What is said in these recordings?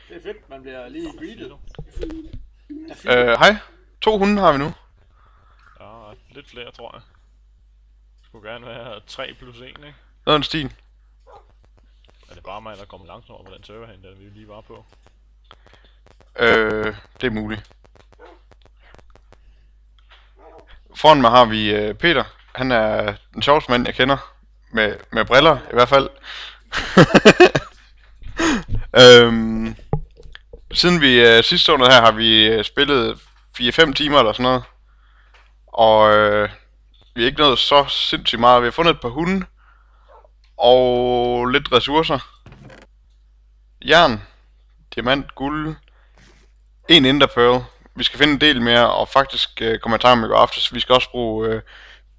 Det er fedt, man bliver lige greeted. Hej. 2 hunde har vi nu. Ja, lidt flere, tror jeg. Det skulle gerne være 3 plus 1, ikke? Noget en stil. Er det bare mig, der kommer langsomt over på den server hen, der vi lige var på? Det er muligt. Foran mig har vi Peter. Han er den sjoveste mand, jeg kender. Med briller, i hvert fald. Siden vi sidst så noget her, har vi spillet 4-5 timer eller sådan noget. Og vi har ikke nået så sindssygt meget. Vi har fundet et par hunde. Og lidt ressourcer. Jern. Diamant, guld. En ender pearl. Vi skal finde en del mere, og faktisk kommer jeg i tanke om i går aftes. Vi skal også bruge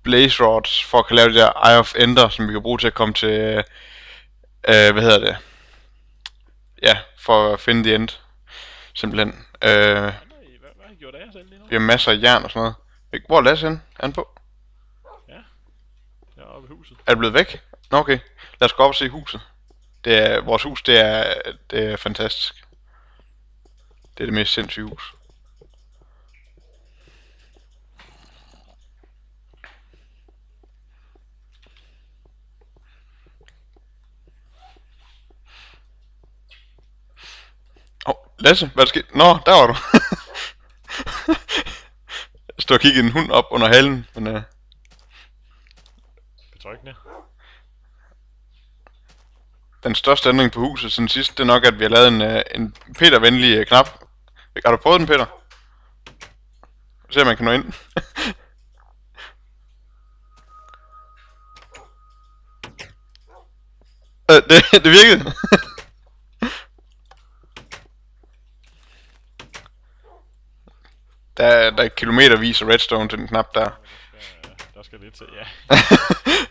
blaze rods for at kunne lave det der Eye of Ender, som vi kan bruge til at komme til, hvad hedder det? Ja, for at finde the end. Simpelthen. Hvad har I gjort af jer selv lige nu? Vi har masser af jern og sådan noget. Hvor er Lasse henne? Er han på? Ja, jeg er oppe i huset. Er det blevet væk? Nå, okay. Lad os gå op og se huset. Vores hus, det er fantastisk. Det er det mest sindssyge hus. Lasse, hvad er der sket? Nå, der var du. Jeg står og kigger en hund op under halen, men Betryggende. den største ændring på huset siden sidst, det er nok, at vi har lavet en Peter-venlig knap. Har du prøvet den, Peter? Se om man kan nå ind. Det virkede. Der er kilometervis af redstone til den knap der. Der skal lidt til, ja.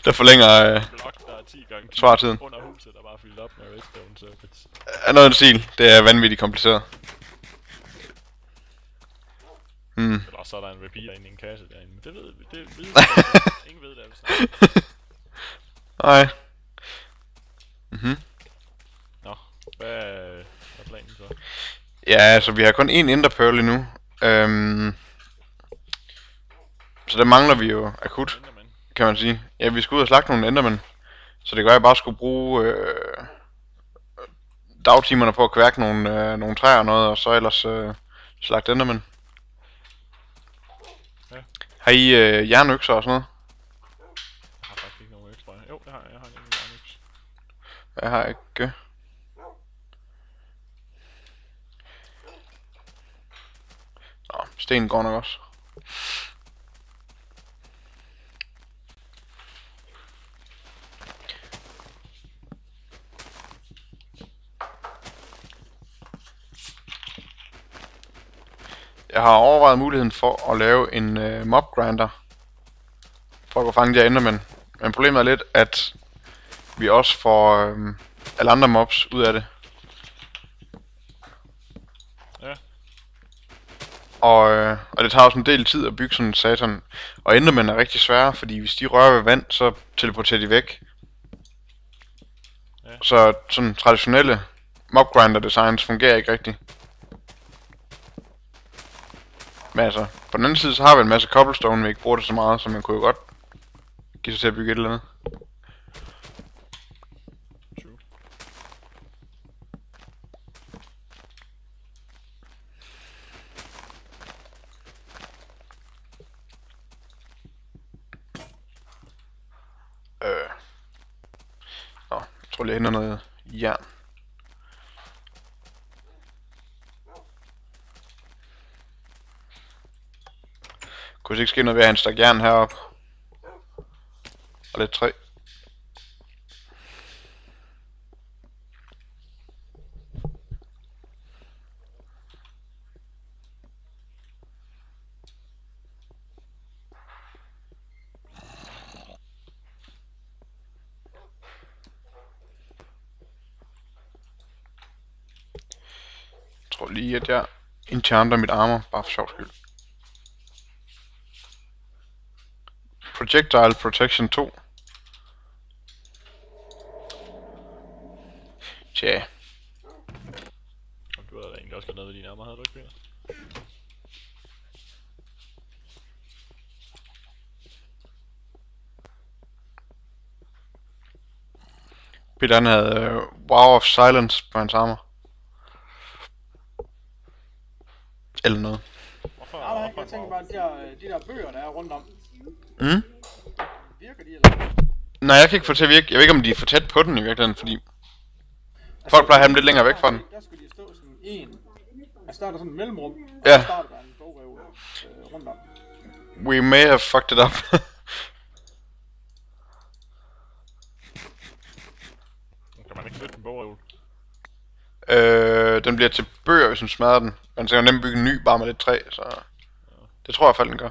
Der forlænger Blok, der er 10 gange 10 svartiden. under huset, der bare er fyldt op med redstone circuits. Er noget en stil. Det er vanvittigt kompliceret. Eller også så er der en repeater inde i en kasse derinde. Men det ved vi. Ingen ved det, er vi snart. Nej. Nå, hvad er planen så? Ja, altså vi har kun én ender pearl endnu. Så der mangler vi jo akut, Enderman. kan man sige. Ja, vi skal ud og slagte nogle endermænd. Så det gør, at jeg bare skulle bruge dagtimerne på at kværke nogle træer og noget, og så ellers slagte endermænd. Ja. Har I jernøkser og sådan noget? Jeg har faktisk ikke nogen øks, tror jeg. Jo, det har jeg. Jeg har en øks. Jeg har ikke. Nå, sten går nok også. Jeg har overvejet muligheden for at lave en mob grinder for at kunne fange de her endermænd. Men problemet er lidt, at vi også får alle andre mobs ud af det. Ja. Og det tager også en del tid at bygge sådan en satan. Og endermænd er rigtig svære, fordi hvis de rører ved vand, så teleporterer de væk. Ja. Så sådan traditionelle mob grinder designs fungerer ikke rigtigt. Men altså, på den anden side, så har vi en masse cobblestone, vi ikke bruger det så meget, så man kunne jo godt give sig til at bygge et eller andet. True. Nå, jeg tror lige, jeg henter noget jern. Kunne ikke ske noget ved at have en stak jern heroppe. Og lidt træ. Jeg tror lige, at jeg enchanter mit armor, bare for sjov skyld. Projectile Protection 2. Tja. også noget ved dine ærmer, havde du ikke, Peter? Peter han havde Wow of Silence på hans armer. Eller noget. Hvorfor? Nej, jeg tænker bare, de der bøger, der er rundt om. Mm? Virker de, eller? Nej, jeg kan ikke få til at virke. Jeg ved ikke, om de er for tæt på den i virkeligheden, fordi... Folk plejer at have dem lidt længere væk fra den. Der skulle de stå sådan en. Altså der er der sådan en mellemrum, og Ja. så starter der en bogreol rundt om. We may have fucked it up. Kan man ikke flytte en bogreol? Den bliver til bøger, hvis man smadrer den. Man skal jo nemt bygge en ny, bare med lidt træ, så... Det tror jeg i hvert fald, den gør.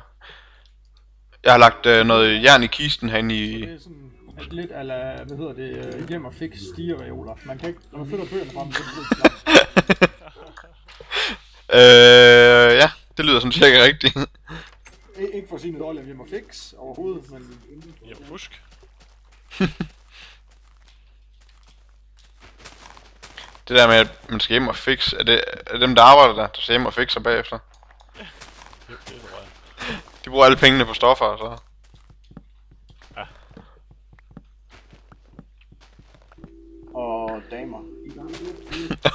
Jeg har lagt noget jern i kisten herinde i... Så det er sådan et lidt ala, hvad hedder det, hjem og fix stigereoler. Man kan ikke, når man flytter bøgerne frem, så bliver det slamt. Ja, det lyder sådan cirka rigtigt. Ikke for at sige noget dårligt om hjem og fix overhovedet, men... Jamen, husk. Det der med, at man skal hjem og fixe, er det dem, der arbejder der skal hjem og fikser bagefter? Det tror jeg. De bruger alle pengene på stoffer, og så... Ja. Og damer.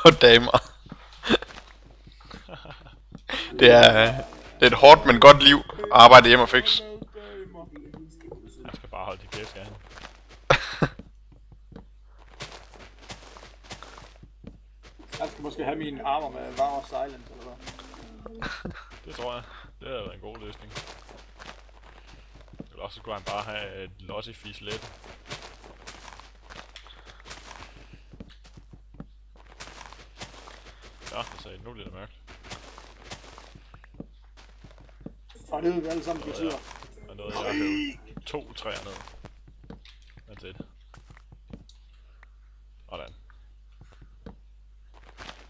Og damer. Det er et hårdt, men godt liv at arbejde hjem og fixe. Jeg skal bare holde de kæft, skal han. Jeg skal måske have mine armer med Wow of Silence, eller hvad? Det tror jeg. Det havde været en god løsning. Eller også skulle han bare have et lossifis let. Ja, det sagde nu bliver det mørkt. Og det ved vi alle sammen betyder. Og noget jeg hævde 2 træer ned. That's it. Sådan.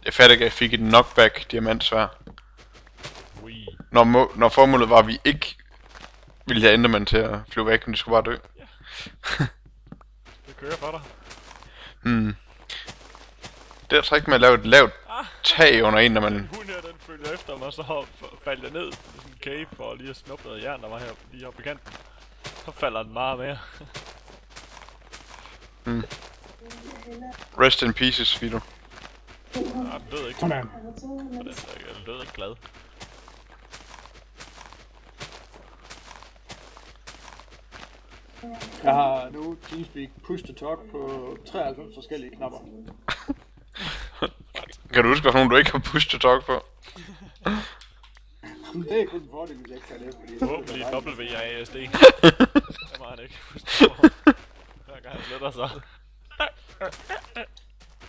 Jeg fatter ikke, at jeg fik et knockback diamantsvær. Wee. Når formålet var, at vi ikke ville have Enderman til at flyve væk, men de skulle bare dø. Det kører for dig. Det er trick med at lave et lavt tag under en, når man... Hun her, den følger efter mig, så faldt jeg ned i sådan en cave for lige at snuppe noget jern, der var her lige oppe i kanten. Så falder den meget mere. Rest in pieces, Vito. Ja, den døde ikke. Sådan. Den døde ikke glad. Jeg har nu Teamspeak Push to Talk på 93 forskellige knapper. Kan du huske, hvad nogen du ikke har push to talk på? Men det er kun en fordel, hvis jeg ikke kan det, fordi... Forhåbentlig WASD. Det var han ikke. Hver gang han flytter sig.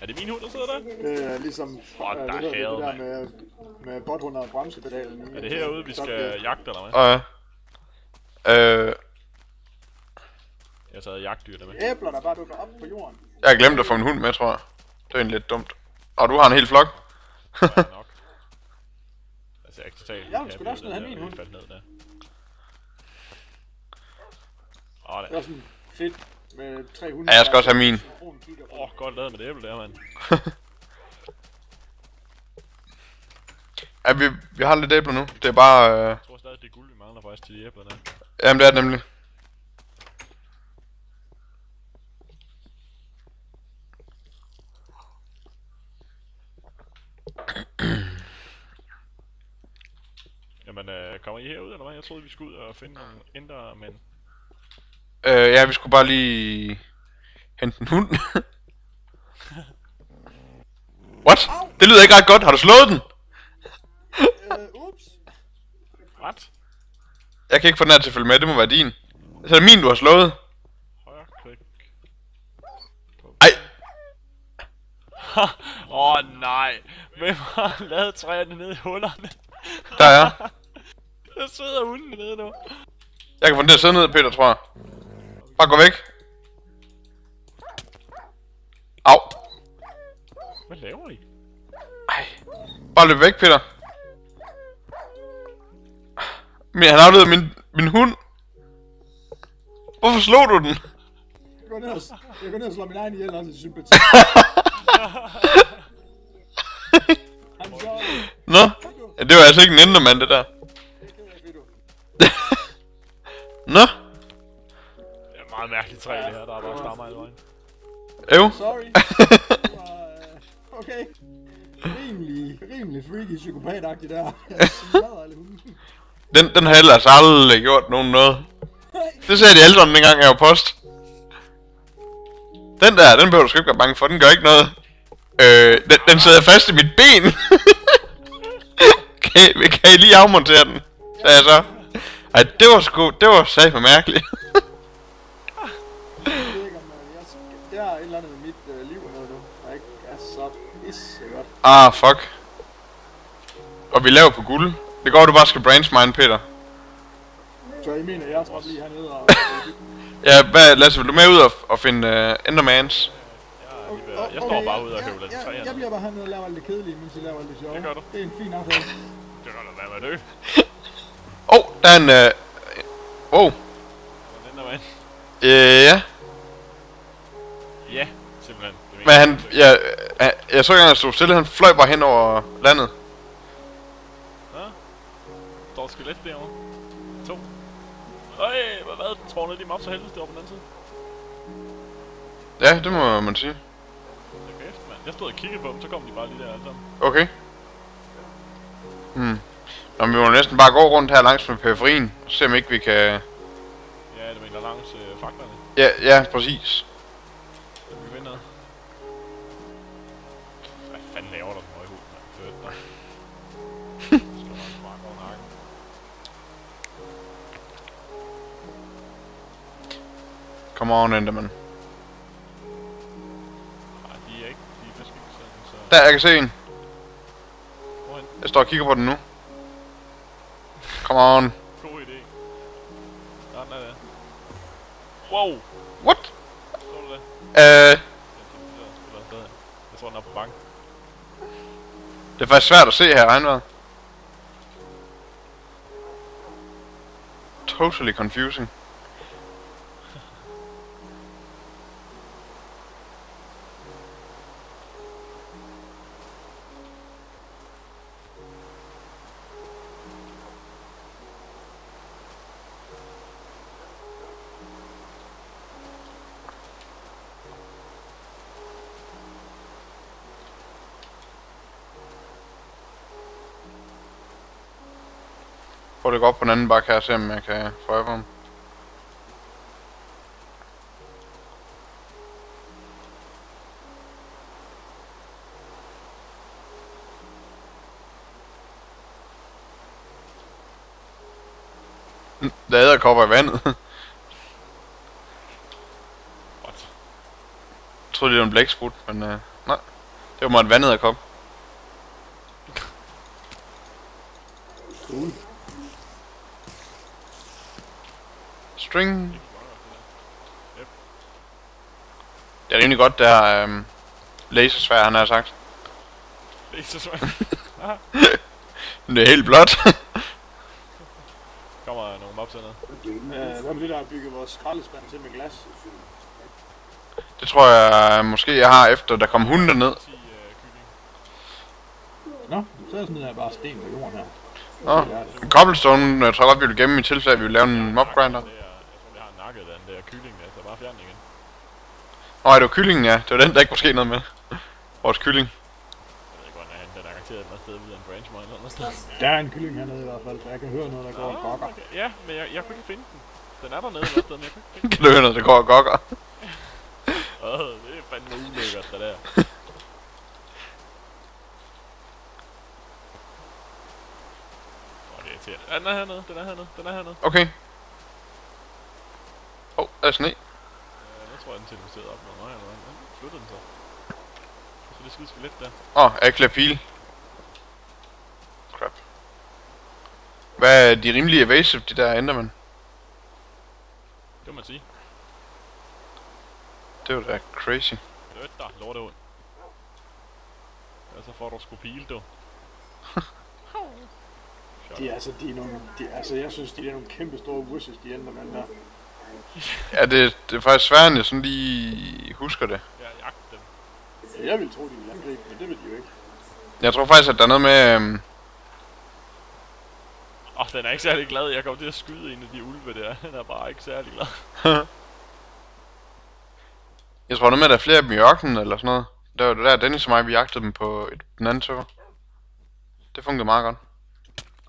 Er det min hund, der sidder der? Det er ligesom What the det hell, der med bot-hundet og bremsepedalen. Er det herude, vi skal jagte, eller hvad? Og Jeg har taget jagtdyrene med. Æbler, der bare dukker op på jorden. jeg har glemt at få en hund med, tror jeg. Det er egentlig lidt dumt. Og du har en hel flok. Ja, nok. Altså, jeg er ikke totalt... Jeg vil sgu da også have min hund. Faldt ned der. Det er sådan fedt med 3 hunde. Ja, jeg skal også have min. Godt lavet med det æble der, mand. Ja, vi har lidt æbler nu. Det er bare... Jeg tror stadig, det er guld, vi mangler faktisk til de æbler der. Jamen, det er det nemlig. Jamen, kommer I herud, eller hvad? Jeg troede, vi skulle ud og finde nogle endermænd. Ja, vi skulle bare lige... hente en hund. What? Det lyder ikke ret godt. Har du slået den? Ups. What? Jeg kan ikke få den her til at følge med. Det må være din. Så er det min, du har slået. Højre klik. Ej. Nej. Hvem har lavet træerne nede i hullerne? Der er jeg. Der sidder hunden nede nu. Jeg kan få den til at sidde ned, Peter, tror jeg. Bare gå væk. Au. Hvad laver I? Ej. Bare løb væk, Peter. Men han afleder min hund. Hvorfor slog du den? Jeg går ned og slår min egen ihjel også i sympati. I'm sorry. Det var altså ikke en endermand, det der. Nå? Det er et meget mærkeligt træ, det her. Der er bare stammer i vejen. Jo. Sorry. Okay. Rimelig freaky psykopat-agtig der. Den har ellers aldrig gjort nogen noget. Det sagde de alle sammen dengang jeg var post. Den der, den behøver du sgu ikke være bange for, den gør ikke noget. Den sidder fast i mit ben. Kan I lige afmontere den? Sagde jeg så. Ej, det var satme mærkeligt. Jeg har et eller andet med mit liv og noget nu, der ikke er så pissegodt. Ah, fuck. Og vi laver på guld. Det går, du bare skal branchmine, Peter. Så I mener, jeg skal lige hernede og... Ja, Lasse, vil du med ud og finde Endermans? Jeg står bare ude og høvler lidt træer. Jeg bliver bare hernede og laver alt det kedelige, mens I laver alt det sjove. Det gør du. Det er en fin aftale. Det gør da være med det. Der er en... Wow. Den der vand. Ja. Ja, simpelthen. Men jeg så ikke, han stod stille, han fløj bare hen over landet. Ja. Der er et skelet derovre. 2. Øj, hvad? Den trådnede lige op så helvede derovre på den anden side. Ja, det må man sige. Det er kæft, mand. Jeg stod og kiggede på dem, så kom de bare lige der alle sammen. Okay. Nå, men vi må næsten bare gå rundt her langs med periferien, og se om ikke vi kan... Ja, det mener langs faklerne. Ja, præcis. Vi vinder. Hvad fanden laver der den høje hud, mand? Født dig. Slå mig en spark over nakken. Come on, Enderman. Nej, de er ikke. De er faktisk ikke sådan, så... Der, jeg kan se en. Hvorhen? Jeg står og kigger på den nu. Come on. God idé. Ja, den er der. Wow! What? Så du det? Jeg tror, den er på bank. Det er faktisk svært at se her, regnvejret. Totally confusing. Prøv at gå op på den anden bakke her og se om jeg kan få øje på ham. Der er edderkopper i vandet. What? Jeg troede det var en blæksprut, men nej. Det var mig et vandedderkop. Cool. String. Det er rimelig godt, der lasersvær, han har sagt. Det er så svært. Men det er helt blåt. Kommer nogle mobs hernede. Hvad med det, der har bygget vores skraldespand til med glas? Det tror jeg måske jeg har efter der kom hunden derned. 10 kylling. Nå, så smider jeg bare sten på jorden her. Cobblestone, jeg tror godt vi vil gemme i tilfælde, at vi vil lave en mob grinder. Jeg tror, jeg har nakket den der kylling der, så bare fjern den igen. Nå, det var kyllingen, ja. Det var den, der ikke måske noget med. Vores kylling. Jeg ved ikke, hvordan den er garanteret et eller andet sted ude af en branch mine eller andet sted. Der er en kylling hernede i hvert fald, så jeg kan høre noget, der går og gokker. Okay. Ja, men jeg kunne ikke finde den. Den er dernede et eller andet sted, men jeg kunne ikke finde den. Kan du høre noget, der går og gokker? Det er fandme ulækkert, det der. Det er irriterende. Ja, den er hernede, den er hernede, den er hernede. Okay. Der er sne. Jeg tror, den teleporterede op med mig, eller hvad? Flyttede den så? Så det skide skelet der. Akla pil. Crap. Hvad er de rimelig evasive, de der Enderman? Det må man sige. Det var da crazy. Løt dig, lortehund. Ja, så får du sgu pile, du. Jeg synes, de er nogle kæmpe store wusses, de Enderman der. Ja, det er faktisk svært, end jeg sådan lige husker det. Jeg jagter dem. Jeg ville tro, de ville angribe, men det vil de jo ikke. Jeg tror faktisk, at der er noget med... Den er ikke særlig glad. Jeg kommer til at skyde en af de ulve der. Den er bare ikke særlig glad. Jeg tror noget med, at der er flere af dem i ørkenen eller sådan noget. Der var det der Dennis og mig, vi jagtede dem på den anden server. Det fungerede meget godt.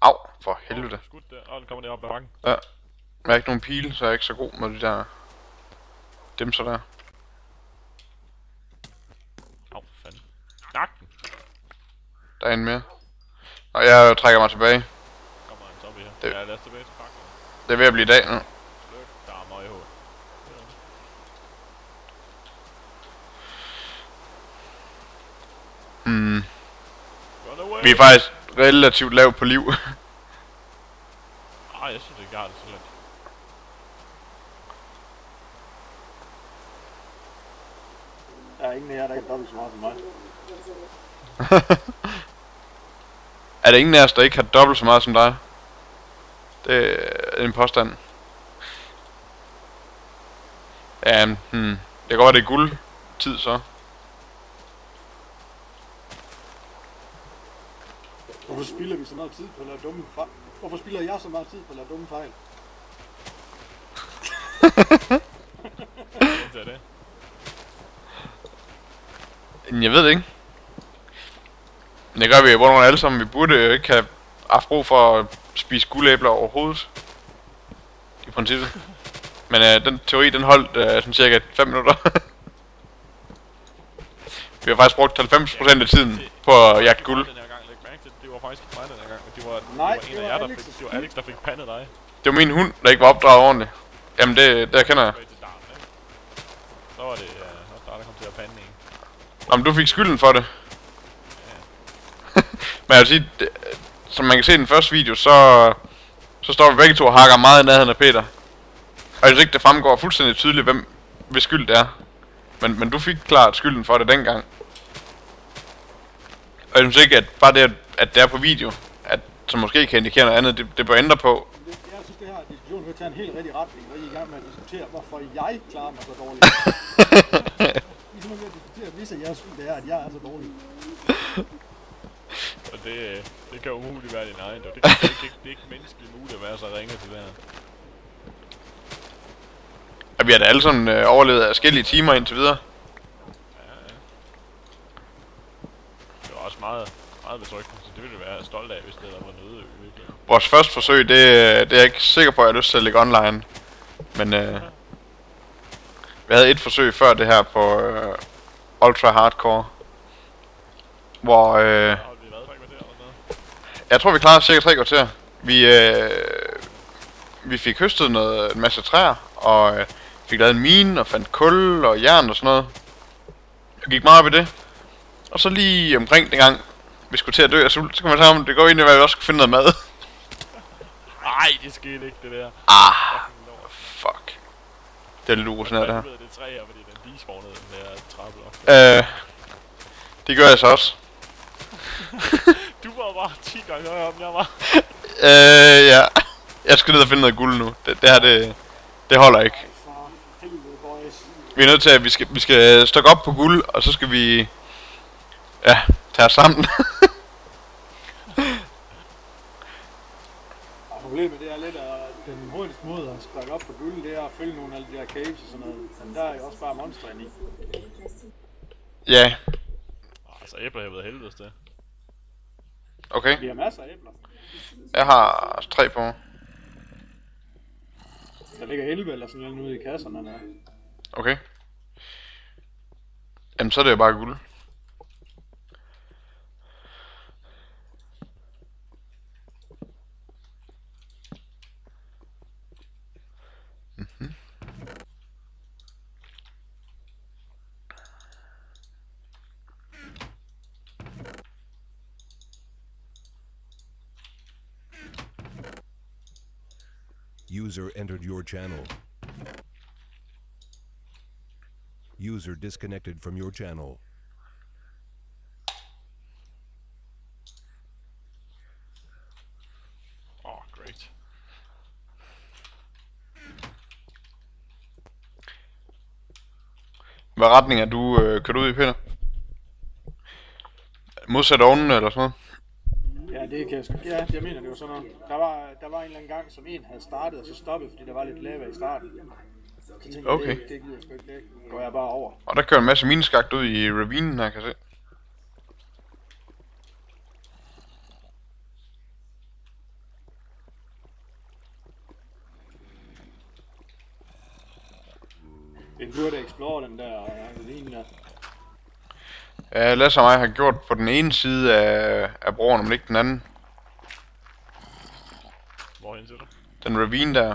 Au, for helvede. Skudt der. Den kommer deroppe ad bakken. Ja. Jeg har ikke nogen pile, så jeg er ikke så god med de der dimser der. Au, fanden. Nak den. Der er en mere. Og jeg trækker mig tilbage. Kommer en zombie her. Ja, lad os tilbage til pakken. Det er ved at blive dag nu. Sløk. Der er møghul. Vi er faktisk relativt lavt på liv. Jeg synes ikke, jeg har det så let. Der er ingen af jer, der ikke er dobbelt så meget som mig. Er der ingen af os, der ikke har dobbelt så meget som dig? Det er en påstand. Ja, det kan godt være, det er guldtid så. Hvorfor spilder vi så meget tid på at lave dumme fejl? Hvorfor spilder jeg så meget tid på at lave dumme fejl? Det er det. Jeg ved det ikke. Men det gør vi jo alle sammen. Vi burde ikke have haft brug for at spise guldæbler overhovedet. I princippet. Men den teori, den holdt sådan cirka 5 minutter. Vi har faktisk brugt 90% af tiden på at jagte guld. Det var faktisk ikke mig den her gang. Det var en af jer, der fik, det var Alex, der fik pandet dig. Det var min hund, der ikke var opdraget ordentligt. Jamen det kender jeg. Så var det der kom til at pande en. Om du fik skylden for det. Ja. Men jeg vil sige, som man kan se i den første video, så står vi begge to og hakker meget i nærheden af Peter. Og jeg synes ikke, det fremgår fuldstændig tydeligt, hvem hvis skyld det er. Men du fik klart skylden for det dengang. Og jeg synes ikke, at bare det, at det er på video, som måske kan indikere noget andet, det bør ændre på. Jeg synes, det her diskussion vil tage en helt rigtig retning, og I er i gang med at diskutere, hvorfor jeg klarer mig så dårligt. I er simpelthen ved at diskutere, hvis jeres skyld det er, at jeg er så dårlig. Og det kan umuligt være din egen. Det er ikke menneskeligt muligt at være så ringe til det her. Og vi har da alle sammen overlevet forskellige timer indtil videre. Ja. Det var også meget betryggende, så det ville jeg være stolt af, hvis det var noget virkelig. Vores første forsøg, det er jeg ikke sikker på, at jeg har lyst til at lægge online. Men vi havde et forsøg før det her på Ultra Hardcore. Hvor jeg tror vi klarede cirka 3 kvarter. Vi fik høstet en masse træer, og fik lavet en mine, og fandt kul og jern og sådan noget. Jeg gik meget op i det. Og så lige omkring dengang vi skulle til at dø af sult, så kan man tage om, det går ind i, at vi også skulle finde noget mad. Nej, det skete ikke, det der. Fuck. Det er lidt urutineret, det her. Det er træer, fordi den despawnede den der trappe op. Det gør jeg så også. Du var bare 10 gange højere op, end jeg var. Ja. Jeg skal ned og finde noget guld nu. Det her, det holder ikke. Vi er nødt til, at vi skal stokke op på guld, og så skal vi tage os sammen. Problemet det er lidt, at den hurtigste måde at stokke op på guld, det er at følge nogle af de der caves og sådan noget. Men der er jo også bare monster i. Ja. Altså æbler har været helvedes det. Okay. Vi har masser af æbler. Jeg har 3 på mig. Der ligger 11 eller sådan noget ude i kasserne der. Okay. Jamen så er det jo bare guld. User entered your channel. User disconnected from your channel. Oh, great. Hvad retning er du kørt ud i, Peter? Modsat ovnen eller sådan noget? Ja, det kan jeg sgu. Ja, jeg mener, det var sådan noget. Der var en eller anden gang, som en havde startet, og så stoppet, fordi der var lidt lava i starten. Så tænkte jeg, Okay. det gider jeg sgu ikke, det går jeg bare over. Og der kører en masse mineskagt ud i ravinen her, kan jeg se. Den burde explore den der ravine der. Ja, Lasse og mig har gjort på den ene side af broen, men ikke den anden. Hvorhen siger du? Den ravine der,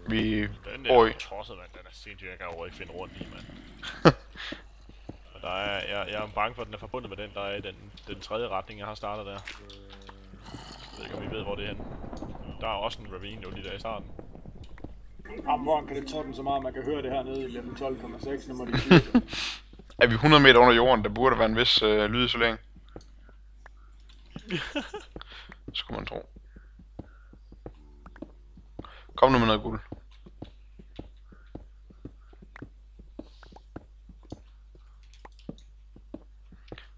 vi Den bor i. der tosset, mand. Den er sindssygt, jeg kan overhovedet ikke finde rundt i, mand. Og der er, jeg er bange for, at den er forbundet med den, der er i den tredje retning, jeg har startet der. Jeg ved ikke, om I ved, hvor det er henne. Der er også en ravine jo lige der i starten. Jamen, hvor kan det torden så meget, man kan høre det her nede i level 12,6, når de siger det. Er vi 100 meter under jorden, der burde være en vis lydisolering. Skulle man tro. Kom nu med noget guld.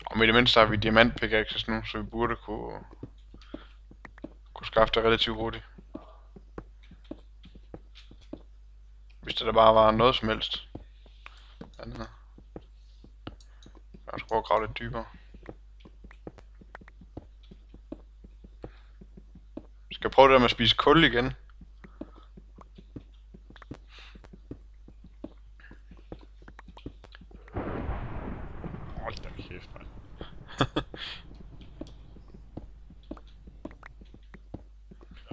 Og med det mindste har vi diamant pickaxes nu, så vi burde kunne skaffe det relativt hurtigt. Hvis det der bare var noget som helst. Andet. Jeg skal prøve at grave lidt dybere. Skal jeg prøve det der med at spise kul igen? Hold da kæft, mand.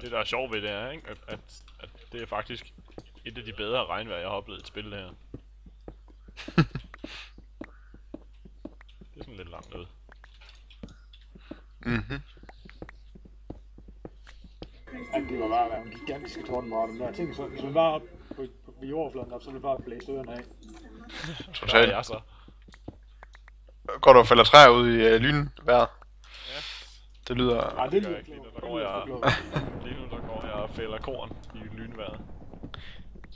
Det der er sjovt ved det er, ikke? At det er faktisk et af de bedre regnvejr, jeg har oplevet i et spil her. Det er sådan lidt langt ud. Mhm. Jamen, det var bare en gigantisk tordenbrag, den der ting. Så hvis man bare op på jordfladen op, så ville det bare blæse ørerne af. Der er Totalt. jeg så. Går du og fælder træer ud i lynvejret? Ja. Det lyder... Nej, det gør lyder jeg ikke. Lige nu, klogt. der går lige nu der går jeg og fælder korn i lynvejret.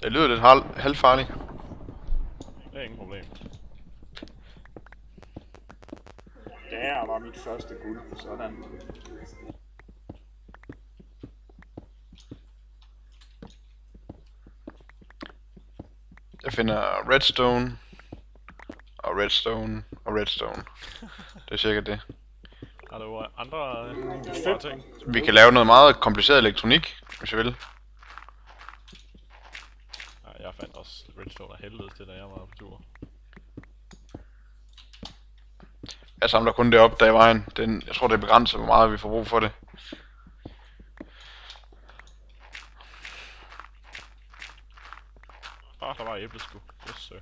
Det lyder lidt halvfarligt. Det er ingen problem. Der var mit første guld. Sådan. Jeg finder redstone, og redstone, og redstone. Det er cirka det. Har du andre gode ting? Vi kan lave noget meget kompliceret elektronik, hvis jeg vil. Nej, jeg fandt også redstone af helvede til, da jeg var på tur. Jeg samler kun det op, der i vejen. Jeg tror, det er begrænset, hvor meget vi får brug for det. Der var æblesku. Yes, sir.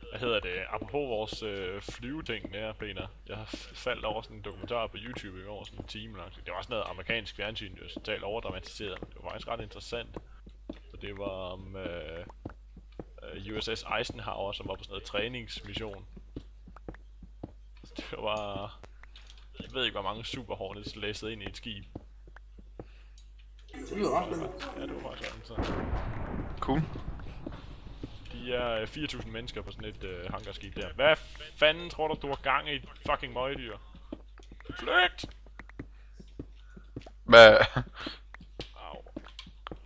Hvad hedder det? Apropos vores flyveting der, Peter. Jeg faldt over sådan en dokumentar på YouTube i går, sådan en time lang. Det var sådan noget amerikansk fjernsyn, det var totalt overdramatiseret, men det var faktisk ret interessant. Så det var om USS Eisenhower, som var på sådan noget træningsmission. Så det var... Jeg ved ikke, hvor mange Super Hornets læssede ind i et skib. Det lyder ret spændende. Ja, det var faktisk sådan så. Cool. De er 4.000 mennesker på sådan et hangarskib der. Hvad fanden tror du har gang i et fucking møgdyr? Flygt! Hvad? Au.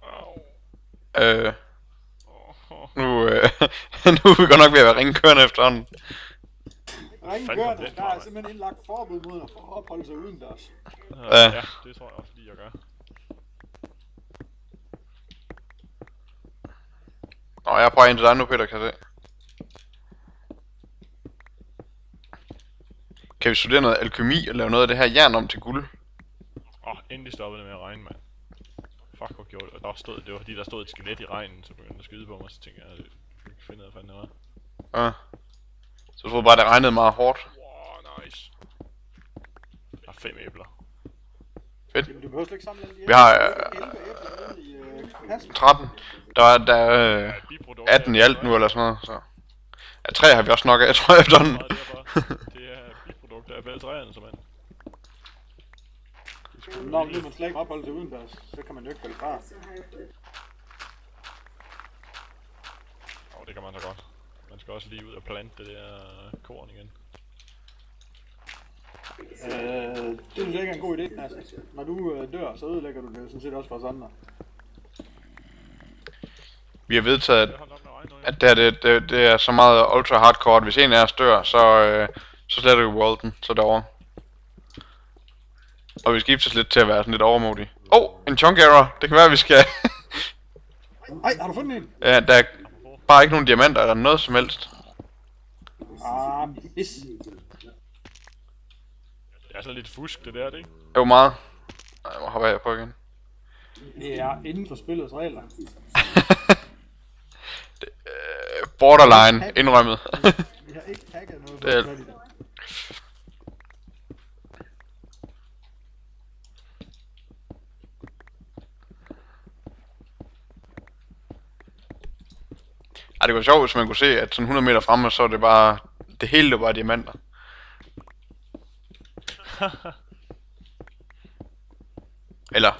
Au. Nu er vi godt nok ved at være ringkørende efterhånden. Ringkørende, der er simpelthen indlagt forbud mod at opholde sig udendørs. Ja, det tror jeg også lige, jeg gør. Nå, jeg er på en til dig nu, Peter, kan jeg se. Kan vi studere noget alkemi og lave noget af det her jern om til guld? Endelig stoppede det med at regne, mand. Fuck, hvor gjorde det. Det var fordi, der stod et skelet i regnen, så begyndte at skyde på mig, så tænkte jeg, jeg kan ikke finde ud af, hvad fanden det var. Ja. Så jeg troede bare, det regnede meget hårdt. Wow, nice. Der er 5 æbler. Fedt. Jamen, du behøver slet ikke samle alle de Vi har 11 æbler nede i kassen. 13. Der er 18 i alt nu, eller sådan noget, så... Ja, 3 har vi også nok af, tror jeg, efterhånden. Det er biprodukter af alle træerne, så mand. Når man slet ikke opholder sig udendørs, så kan man jo ikke falde fra. Det kan man da godt. Man skal også lige ud og plante det der korn igen. Det synes jeg ikke er en god idé, altså. Når du dør, så ødelægger du det sådan set også for os andre. Vi har vedtaget, at det er så meget ultra hardcore, at hvis en af os dør, så sletter vi worlden, så derovre. Og vi skiftes lidt til at være sådan lidt overmodige. En chunk error. Det kan være, at vi skal... Ej, har du fundet en? Ja, der er bare ikke nogen diamanter eller noget som helst. Yes. Det er sådan lidt fusk, det der, det ikke? Jo, meget. Nej, jeg må hoppe af på igen. Det er inden for spillets regler. Borderline, indrømmet. Vi har ikke hacket noget Det er- for det. Ej, det var sjovt, hvis man kunne se, at sådan 100 meter fremme, så er det bare... Det hele var diamanter. Eller...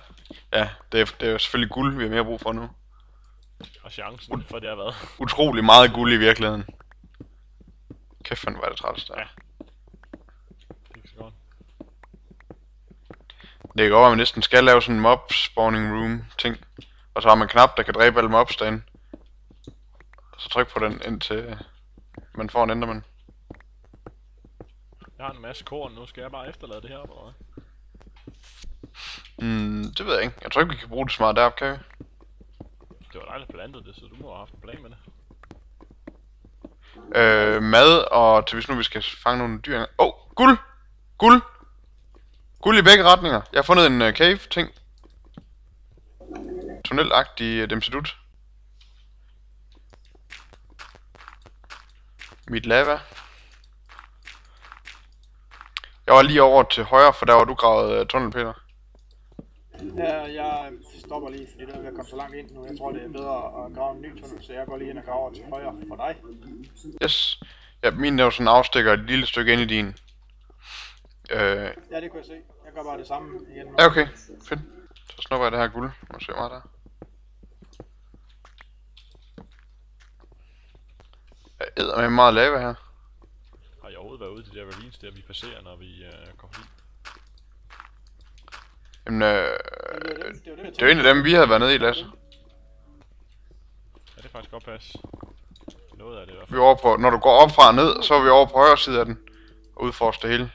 Ja, det er jo selvfølgelig guld, vi har mere brug for nu. Og chancen for det har været. Utrolig meget guld i virkeligheden. Kæft, hvor er det træls der. Ja. Det er ikke så godt. Det kan godt være, at man næsten skal lave sådan en mob spawning room ting. Og så har man en knap, der kan dræbe alle mobs derinde. Så tryk på den, indtil man får en enderman. Jeg har en masse korn nu, skal jeg bare efterlade det her, eller hvad? Det ved jeg ikke. Jeg tror ikke, vi kan bruge det smart deroppe, kan vi? Det var dig, der plantede det, så du må have haft en plan med det. Mad og til hvis nu vi skal fange nogle dyr. Guld! Guld! Guld i begge retninger. Jeg har fundet en cave ting. Tunnelagtig demsedut. Mit lava. Jeg var lige over til højre, for der var du gravet tunnel, Peter. Ja, jeg stopper lige, fordi det er ved at komme så langt ind nu. Jeg tror, det er bedre at grave en ny tunnel, så jeg går lige ind og graver til højre for dig. Yes. Ja, min er jo sådan afstikker et lille stykke ind i din. Ja, det kunne jeg se. Jeg gør bare det samme igen nu. Ja, okay. Fedt. Så snupper jeg det her guld. Må se meget der. Jeg æder med meget lava her. Har jeg overhovedet været ude til de der ravines der, vi passerer, når vi kommer forbi? Jamen, det er jo en af dem, vi havde været nede i, Lasse. Ja, det er faktisk godt passe. Noget af det i hvert Vi fald. er over på, når du går op fra og ned, så er vi over på højre side af den. Og udforske det hele.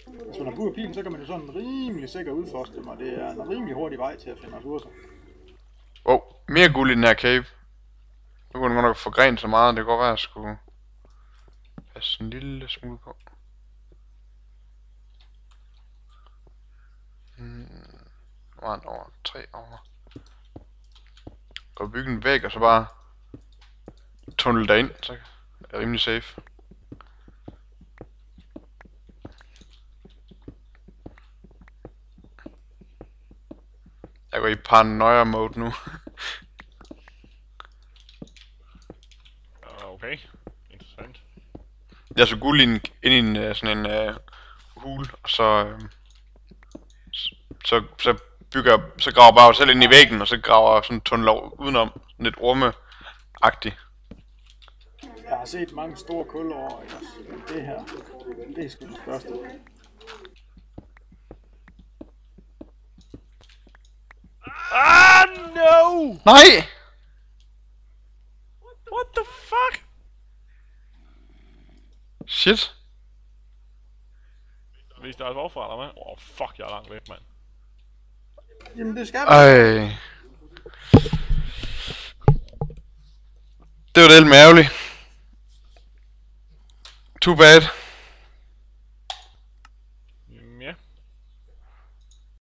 Hvis man har brug af pilen, så kan man jo sådan rimelig sikkert udforske dem, og det er en rimelig hurtig vej til at finde ressourcer. Mere guld i den her cave. Nu kunne den godt nok forgrene så meget, det kan godt være, at jeg skulle passe en lille smule på. Nu var den over 3 over. Gå og bygge en væg, og så bare tunnel derind, så er det rimelig safe. Jeg går i paranoia mode nu. Okay, interessant. Jeg så guld ind i en sådan en hul, og så graver bare selv ind i væggen, og så graver sådan en tunnel udenom, sådan lidt orme-agtigt. Jeg har set mange store kul over, men det her, det er sgu det største. No! Nej! What the fuck? Shit. Vi starter forfra, eller hvad? Fuck, jeg er langt væk, mand. Jamen det skal man. Ej. Det var det helt ærgerligt. Too bad.